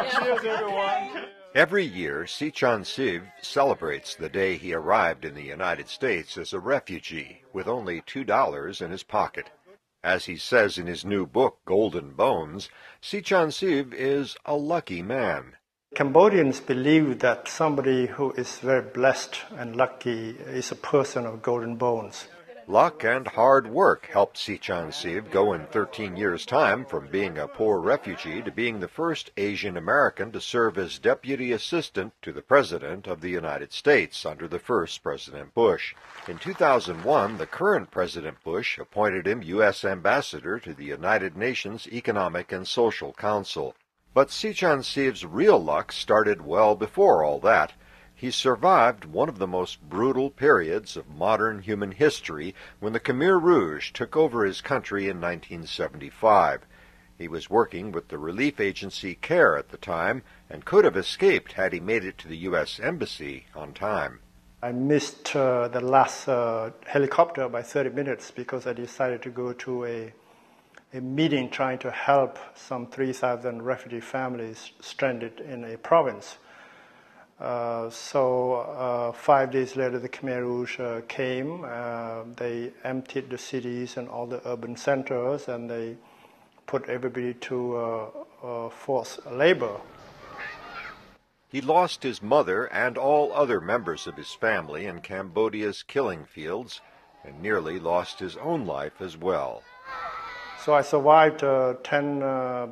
Cheers, everyone. Every year, Sichan Siv celebrates the day he arrived in the United States as a refugee with only $2 in his pocket. As he says in his new book, Golden Bones, Sichan Siv is a lucky man. Cambodians believe that somebody who is very blessed and lucky is a person of golden bones. Luck and hard work helped Sichan Siv go in 13 years' time from being a poor refugee to being the first Asian American to serve as deputy assistant to the President of the United States under the first President Bush. In 2001, the current President Bush appointed him U.S. Ambassador to the United Nations Economic and Social Council. But Sichan Siv's real luck started well before all that. He survived one of the most brutal periods of modern human history when the Khmer Rouge took over his country in 1975. He was working with the relief agency CARE at the time and could have escaped had he made it to the U.S. Embassy on time. I missed the last helicopter by 30 minutes because I decided to go to a meeting trying to help some 3,000 refugee families stranded in a province. So 5 days later, the Khmer Rouge came. They emptied the cities and all the urban centers, and they put everybody to forced labor. He lost his mother and all other members of his family in Cambodia's killing fields, and nearly lost his own life as well. So I survived 10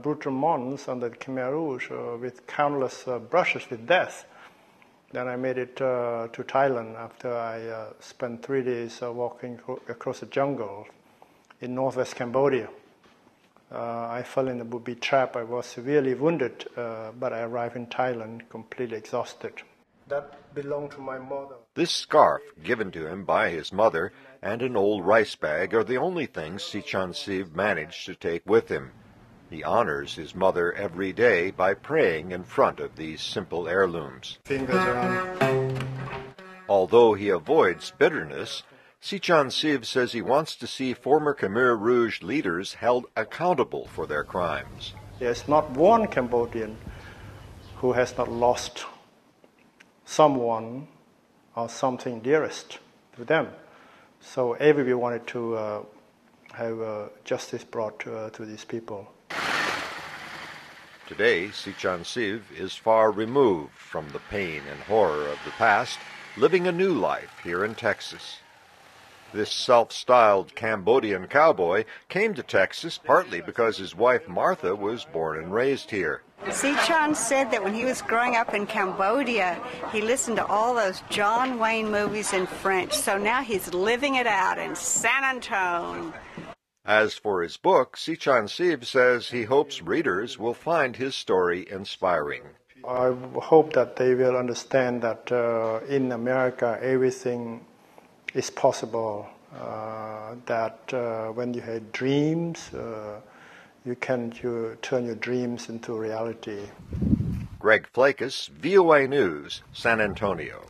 brutal months under the Khmer Rouge with countless brushes with death. Then I made it to Thailand after I spent 3 days walking across the jungle in northwest Cambodia. I fell in a booby trap. I was severely wounded, but I arrived in Thailand completely exhausted. That belonged to my mother. This scarf, given to him by his mother, and an old rice bag are the only things Sichan Siv managed to take with him. He honors his mother every day by praying in front of these simple heirlooms. Fingers around. Although he avoids bitterness, Sichan Siv says he wants to see former Khmer Rouge leaders held accountable for their crimes. There's not one Cambodian who has not lost someone or something dearest to them. So everybody wanted to have justice brought to these people. Today, Sichan Siv is far removed from the pain and horror of the past, living a new life here in Texas. This self-styled Cambodian cowboy came to Texas partly because his wife Martha was born and raised here. Sichan said that when he was growing up in Cambodia, he listened to all those John Wayne movies in French, so now he's living it out in San Antonio. As for his book, Sichan Siv says he hopes readers will find his story inspiring. I hope that they will understand that in America everything is possible, that when you have dreams, you can turn your dreams into reality. Flakus, VOA News, San Antonio.